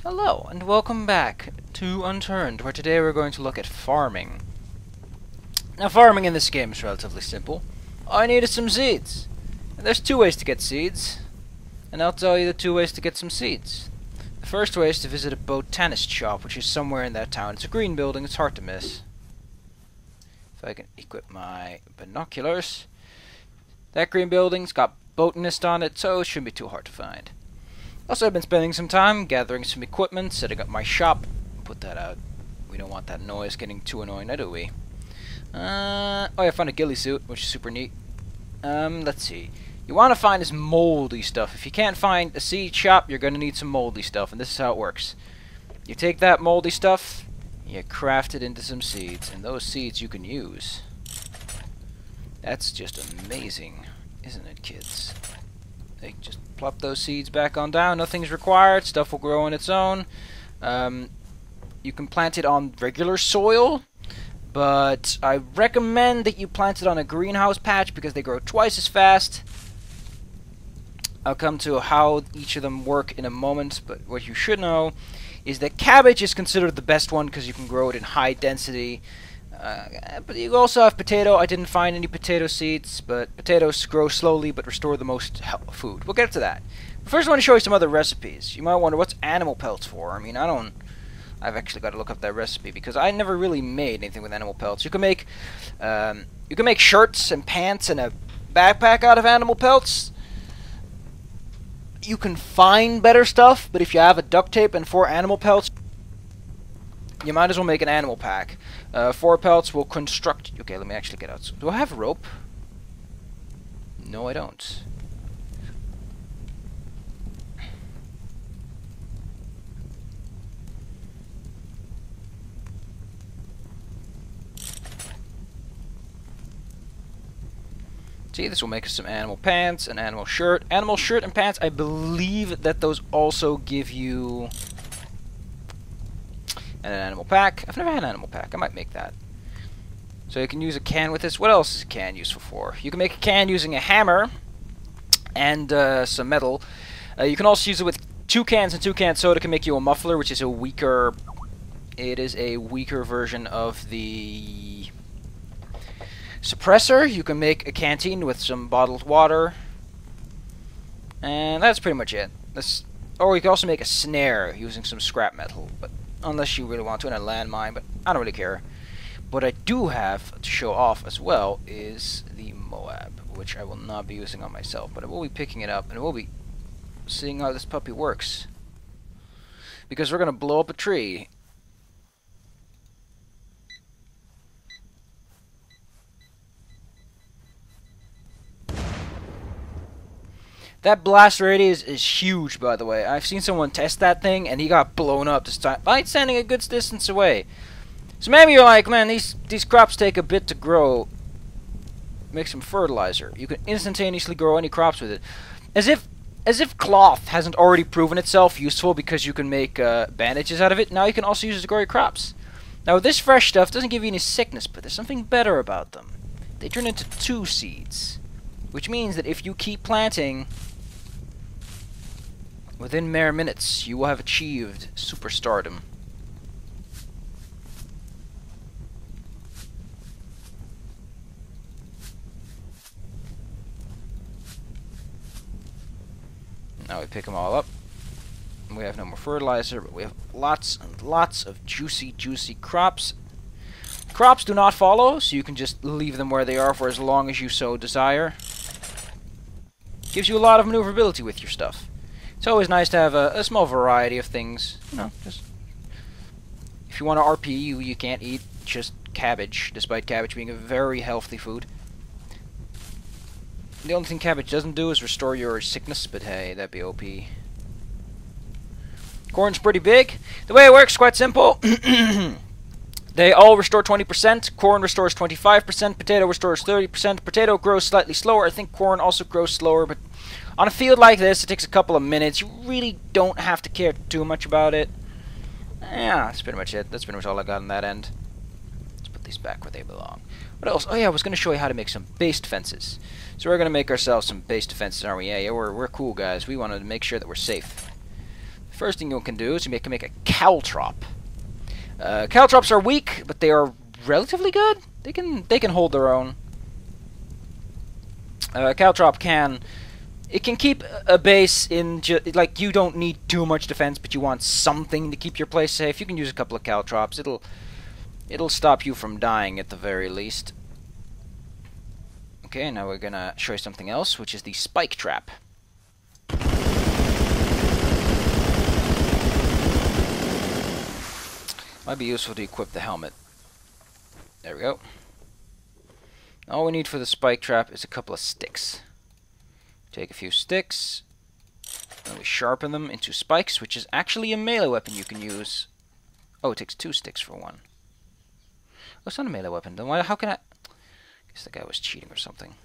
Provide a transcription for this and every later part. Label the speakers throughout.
Speaker 1: Hello, and welcome back to Unturned, where today we're going to look at farming. Now, farming in this game is relatively simple. All I need is some seeds. And there's two ways to get seeds, and I'll tell you the two ways to get some seeds. The first way is to visit a botanist shop, which is somewhere in that town. It's a green building, it's hard to miss. If I can equip my binoculars. That green building's got botanist on it, so it shouldn't be too hard to find. Also, I've been spending some time gathering some equipment, setting up my shop. Put that out. We don't want that noise getting too annoying, do we? Oh yeah, I found a ghillie suit, which is super neat. Let's see. You want to find this moldy stuff. If you can't find a seed shop, you're going to need some moldy stuff, and this is how it works. You take that moldy stuff, you craft it into some seeds, and those seeds you can use. That's just amazing, isn't it, kids? They just plop those seeds back on down. Nothing's required. Stuff will grow on its own. You can plant it on regular soil, but I recommend that you plant it on a greenhouse patch because they grow twice as fast. I'll come to how each of them work in a moment, but what you should know is that cabbage is considered the best one because you can grow it in high density. But you also have potato. I didn't find any potato seeds, but potatoes grow slowly but restore the most food. We'll get to that. First, I want to show you some other recipes. You might wonder, what's animal pelts for? I mean, I've actually got to look up that recipe because I never really made anything with animal pelts. You can make shirts and pants and a backpack out of animal pelts. You can find better stuff, but if you have a duct tape and 4 animal pelts, you might as well make an animal pack. 4 pelts will construct... Okay, let me actually get out. So, do I have rope? No, I don't. See, this will make us some animal pants, an animal shirt. Animal shirt and pants, I believe that those also give you... and an animal pack. I've never had an animal pack. I might make that. So you can use a can with this. What else is a can useful for? You can make a can using a hammer and some metal. You can also use it with 2 cans, and 2 cans soda can make you a muffler, which is a weaker... It is a weaker version of the suppressor. You can make a canteen with some bottled water. And that's pretty much it. Or you can also make a snare using some scrap metal, but unless you really want to, and a landmine, but I don't really care. What I do have to show off as well is the Moab, which I will not be using on myself, but I will be picking it up, and I will be seeing how this puppy works. Because we're going to blow up a tree. That blast radius is huge, by the way. I've seen someone test that thing, and he got blown up this time by standing a good distance away. So maybe you're like, man, these crops take a bit to grow. Make some fertilizer. You can instantaneously grow any crops with it. As if cloth hasn't already proven itself useful because you can make bandages out of it. Now you can also use it to grow your crops. Now this fresh stuff doesn't give you any sickness, but there's something better about them. They turn into 2 seeds, which means that if you keep planting, within mere minutes, you will have achieved superstardom. Now we pick them all up. We have no more fertilizer, but we have lots and lots of juicy, juicy crops. Crops do not follow, so you can just leave them where they are for as long as you so desire. Gives you a lot of maneuverability with your stuff. It's always nice to have a small variety of things. You know, just if you want to RP, you can't eat just cabbage, despite cabbage being a very healthy food. The only thing cabbage doesn't do is restore your sickness, but hey, that'd be OP. Corn's pretty big. The way it works is quite simple. They all restore 20%. Corn restores 25%. Potato restores 30%. Potato grows slightly slower. I think corn also grows slower, but on a field like this, it takes a couple of minutes. You really don't have to care too much about it. Yeah, that's pretty much it. That's pretty much all I got on that end. Let's put these back where they belong. What else? Oh yeah, I was going to show you how to make some base defenses. So we're going to make ourselves some base defenses, aren't we? Yeah, we're cool guys. We want to make sure that we're safe. First thing you can do is you can make a Caltrop. Caltrops are weak, but they are relatively good. They can hold their own. Caltrop can keep a base in like you don't need too much defense, but you want something to keep your place safe. You can use a couple of Caltrops. It'll stop you from dying at the very least. Okay, now we're gonna show you something else, which is the spike trap. Might be useful to equip the helmet. There we go. All we need for the spike trap is a couple of sticks. Take a few sticks, and we sharpen them into spikes, which is actually a melee weapon you can use. Oh, it takes 2 sticks for one. Oh, it's not a melee weapon. Then why? How can I? I guess the guy was cheating or something.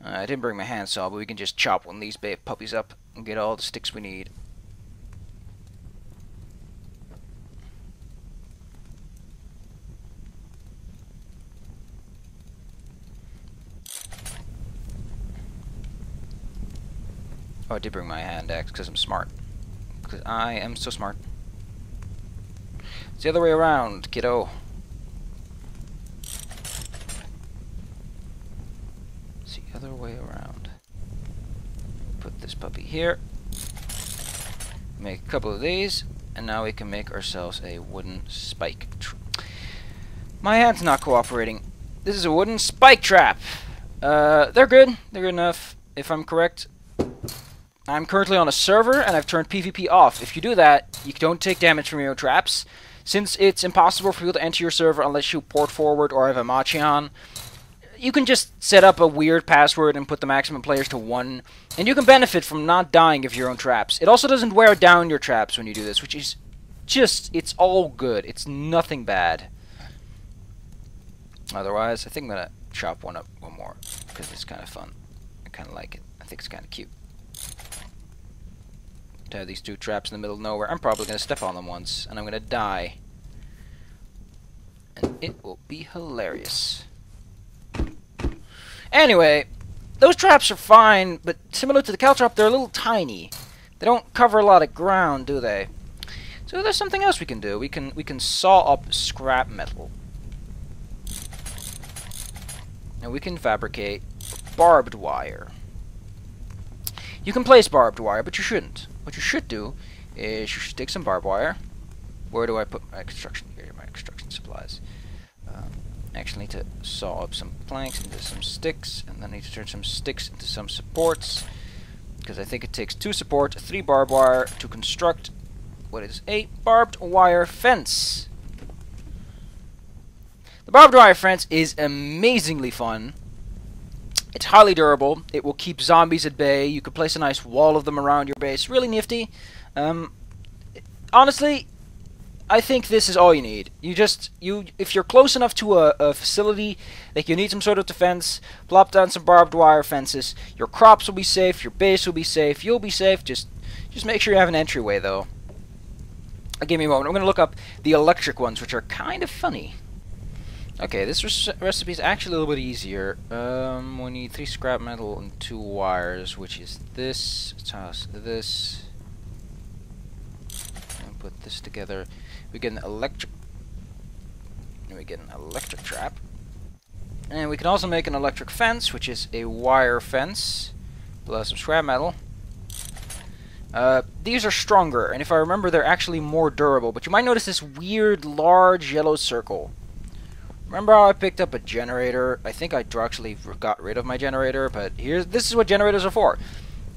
Speaker 1: I didn't bring my handsaw, but we can just chop one of these puppies up and get all the sticks we need. Oh, I did bring my handaxe because I'm smart. Because I am so smart. It's the other way around, kiddo. It's the other way around. Put this puppy here. Make a couple of these. And now we can make ourselves a wooden spike. My hand's not cooperating. This is a wooden spike trap. They're good. They're good enough. If I'm correct. I'm currently on a server, and I've turned PvP off. If you do that, you don't take damage from your traps. Since it's impossible for people to enter your server unless you port forward or have a Machi on, you can just set up a weird password and put the maximum players to 1, and you can benefit from not dying of your own traps. It also doesn't wear down your traps when you do this, which is just, it's all good. It's nothing bad. Otherwise, I think I'm going to chop one up one more, because it's kind of fun. I kind of like it. I think it's kind of cute. To have these 2 traps in the middle of nowhere. I'm probably going to step on them once, and I'm going to die. And it will be hilarious. Anyway, those traps are fine, but similar to the Caltrop, they're a little tiny. They don't cover a lot of ground, do they? So there's something else we can do. We can saw up scrap metal. And we can fabricate barbed wire. You can place barbed wire, but you shouldn't. What you should do is you should take some barbed wire. Where do I put my construction gear, my construction supplies? I actually need to saw up some planks into some sticks, and then I need to turn some sticks into some supports, because I think it takes 2 support, 3 barbed wire to construct what is a barbed wire fence. The barbed wire fence is amazingly fun. It's highly durable. It will keep zombies at bay. You could place a nice wall of them around your base. Really nifty. Honestly, I think this is all you need. If you're close enough to a facility that you need some sort of defense, plop down some barbed wire fences. Your crops will be safe. Your base will be safe. You'll be safe. Just make sure you have an entryway, though. Give me a moment. I'm going to look up the electric ones, which are kind of funny. Okay, this recipe is actually a little bit easier. We need 3 scrap metal and 2 wires, which is this. Toss this. And put this together. We get an electric. And we get an electric trap. And we can also make an electric fence, which is a wire fence. Plus some scrap metal. These are stronger, and if I remember, they're actually more durable. But you might notice this weird, large yellow circle. Remember how I picked up a generator? I think I actually got rid of my generator, but this is what generators are for.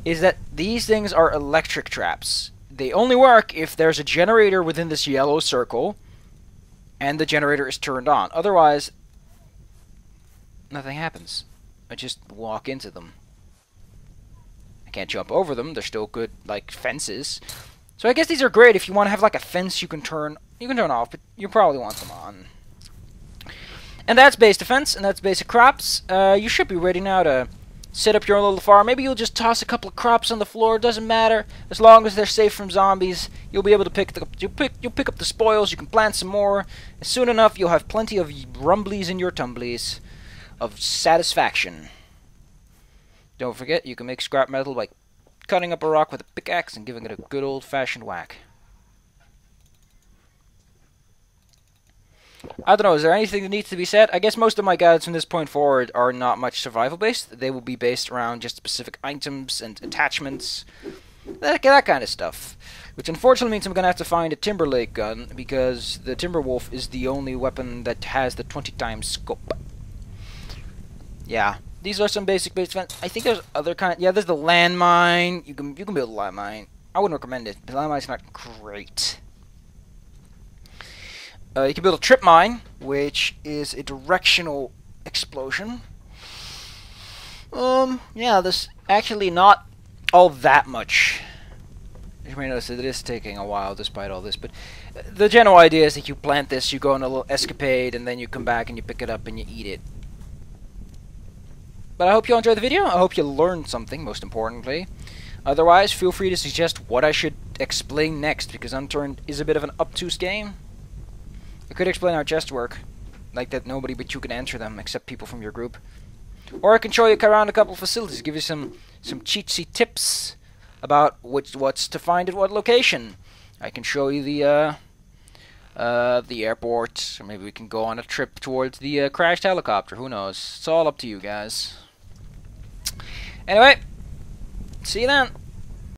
Speaker 1: Is that these things are electric traps. They only work if there's a generator within this yellow circle, and the generator is turned on. Otherwise, nothing happens. I just walk into them. I can't jump over them. They're still good, like, fences. So I guess these are great if you want to have, like, a fence you can turn off, but you probably want them on. And that's base defense, and that's basic crops. You should be ready now to set up your own little farm. Maybe you'll just toss a couple of crops on the floor. Doesn't matter. As long as they're safe from zombies, you'll be able to you'll pick up the spoils. You can plant some more. And soon enough, you'll have plenty of rumblies in your tumblies of satisfaction. Don't forget, you can make scrap metal by cutting up a rock with a pickaxe and giving it a good old-fashioned whack. I don't know, is there anything that needs to be said? I guess most of my guides from this point forward are not much survival-based. They will be based around just specific items and attachments, that kind of stuff. Which unfortunately means I'm going to have to find a Timberlake gun, because the Timberwolf is the only weapon that has the 20 times scope. Yeah, these are some basic base defense. I think there's other kind. Yeah, there's the landmine. You can build a landmine. I wouldn't recommend it. The landmine's not great. You can build a trip mine, which is a directional explosion. Yeah, there's actually not all that much. You may notice that it is taking a while despite all this, but the general idea is that you plant this, you go on a little escapade, and then you come back and you pick it up and you eat it. But I hope you enjoyed the video. I hope you learned something, most importantly. Otherwise, feel free to suggest what I should explain next, because Unturned is a bit of an obtuse game. I could explain how chests work, like that nobody but you can enter them, except people from your group. Or I can show you around a couple of facilities, give you some cheatsy tips about what's to find at what location. I can show you the airport, or maybe we can go on a trip towards the crashed helicopter. Who knows? It's all up to you guys. Anyway, see you then.